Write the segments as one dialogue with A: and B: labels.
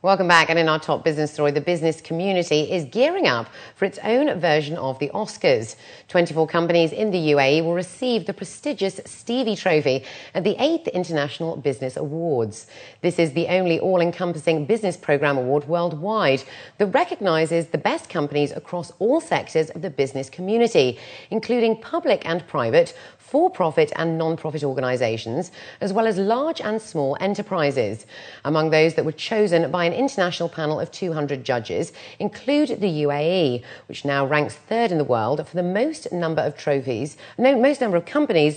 A: Welcome back. And in our top business story, the business community is gearing up for its own version of the Oscars. 24 companies in the UAE will receive the prestigious Stevie Trophy at the 8th International Business Awards. This is the only all-encompassing business program award worldwide that recognises the best companies across all sectors of the business community, including public and private, for-profit and non-profit organisations, as well as large and small enterprises. Among those that were chosen by an international panel of 200 judges include the UAE, which now ranks third in the world for the most number of companies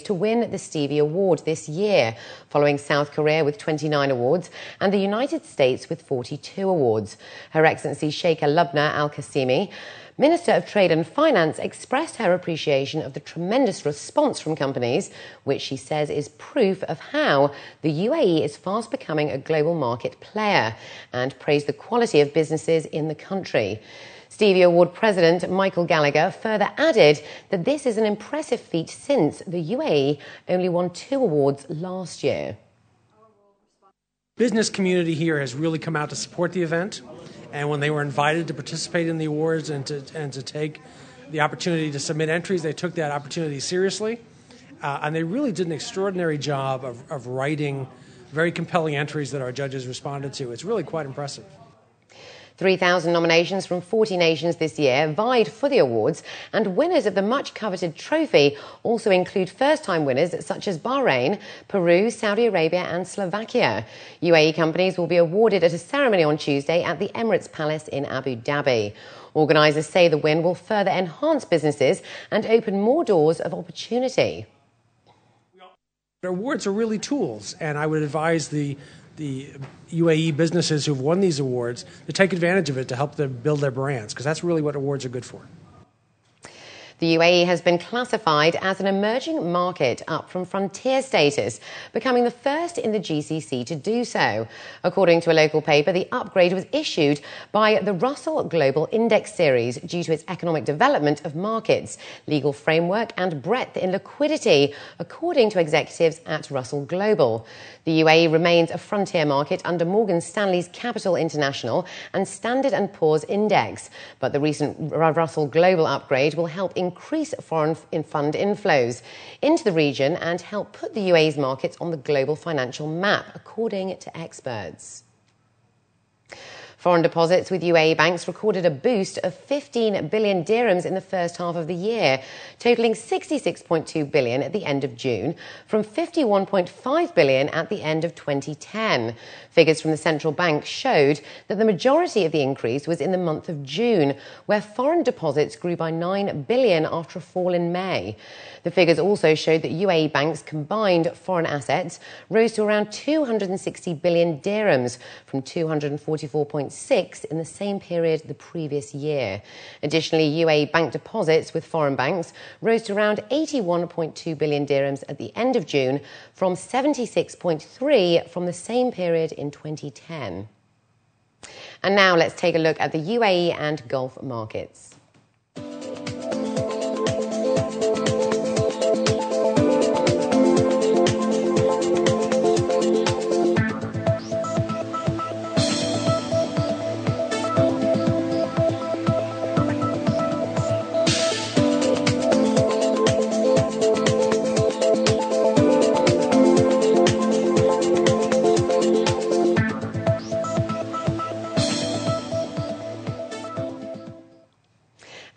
A: to win the Stevie Award this year, following South Korea with 29 awards and the United States with 42 awards. Her Excellency Sheikha Lubna Al Qasimi, Minister of Trade and Finance, expressed her appreciation of the tremendous response from companies, which she says is proof of how the UAE is fast becoming a global market player, and praised the quality of businesses in the country. Stevie Award President Michael Gallagher further added that this is an impressive feat since the UAE only won 2 awards last year.
B: Business community here has really come out to support the event. And when they were invited to participate in the awards and to take the opportunity to submit entries, they took that opportunity seriously. And they really did an extraordinary job of writing very compelling entries that our judges responded to. It's really quite impressive.
A: 3,000 nominations from 40 nations this year vied for the awards, and winners of the much-coveted trophy also include first-time winners such as Bahrain, Peru, Saudi Arabia and Slovakia. UAE companies will be awarded at a ceremony on Tuesday at the Emirates Palace in Abu Dhabi. Organisers say the win will further enhance businesses and open more doors of opportunity.
B: The awards are really tools, and I would advise the UAE businesses who've won these awards to take advantage of it to help them build their brands, because that's really what awards are good for.
A: The UAE has been classified as an emerging market, up from frontier status, becoming the first in the GCC to do so. According to a local paper, the upgrade was issued by the Russell Global Index Series due to its economic development of markets, legal framework and breadth in liquidity, according to executives at Russell Global. The UAE remains a frontier market under Morgan Stanley's Capital International and Standard & Poor's Index, but the recent Russell Global upgrade will help increase foreign fund inflows into the region and help put the UAE's markets on the global financial map, according to experts. Foreign deposits with UAE banks recorded a boost of 15 billion dirhams in the first half of the year, totaling 66.2 billion at the end of June, from 51.5 billion at the end of 2010. Figures from the central bank showed that the majority of the increase was in the month of June, where foreign deposits grew by 9 billion after a fall in May. The figures also showed that UAE banks' combined foreign assets rose to around 260 billion dirhams from 244.6 in the same period the previous year. Additionally, UAE bank deposits with foreign banks rose to around 81.2 billion dirhams at the end of June, from 76.3 from the same period in 2010. And now let's take a look at the UAE and Gulf markets.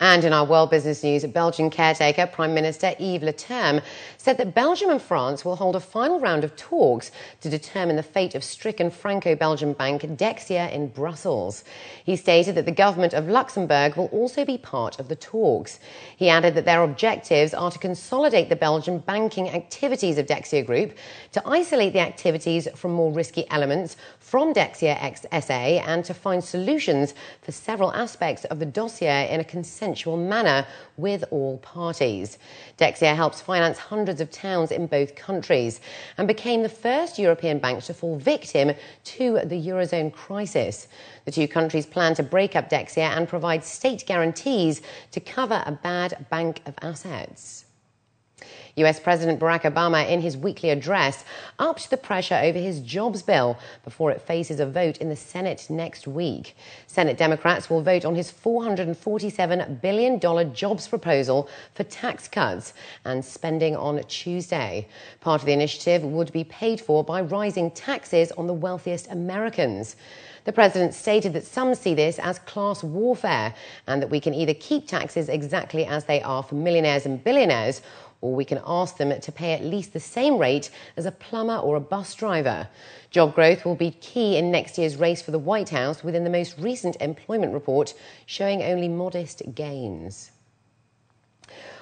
A: And in our world business news, Belgian caretaker Prime Minister Yves Le Terme said that Belgium and France will hold a final round of talks to determine the fate of stricken Franco-Belgian bank Dexia in Brussels. He stated that the government of Luxembourg will also be part of the talks. He added that their objectives are to consolidate the Belgian banking activities of Dexia Group, to isolate the activities from more risky elements from Dexia SA, and to find solutions for several aspects of the dossier in a consensual manner with all parties. Dexia helps finance hundreds of towns in both countries and became the first European bank to fall victim to the Eurozone crisis. The two countries plan to break up Dexia and provide state guarantees to cover a bad bank of assets. US President Barack Obama, in his weekly address, upped the pressure over his jobs bill before it faces a vote in the Senate next week. Senate Democrats will vote on his $447 billion jobs proposal for tax cuts and spending on Tuesday. Part of the initiative would be paid for by rising taxes on the wealthiest Americans. The president stated that some see this as class warfare and that we can either keep taxes exactly as they are for millionaires and billionaires, or we can ask them to pay at least the same rate as a plumber or a bus driver. Job growth will be key in next year's race for the White House, within the most recent employment report showing only modest gains.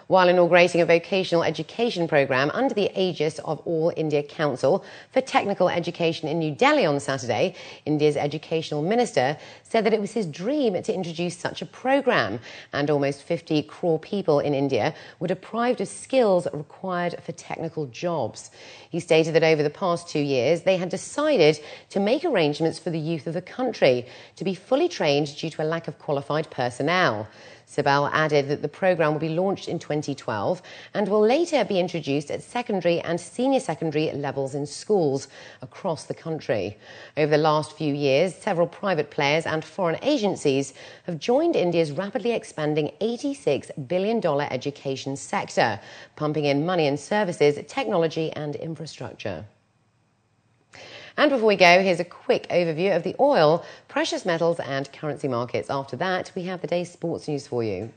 A: While inaugurating a vocational education programme under the aegis of All India Council for Technical Education in New Delhi on Saturday, India's educational minister said that it was his dream to introduce such a programme, and almost 50 crore people in India were deprived of skills required for technical jobs. He stated that over the past 2 years, they had decided to make arrangements for the youth of the country to be fully trained due to a lack of qualified personnel. Sibal added that the programme will be launched in 2012 and will later be introduced at secondary and senior secondary levels in schools across the country. Over the last few years, several private players and foreign agencies have joined India's rapidly expanding $86 billion education sector, pumping in money in services, technology and infrastructure. And before we go, here's a quick overview of the oil, precious metals and currency markets. After that, we have the day's sports news for you.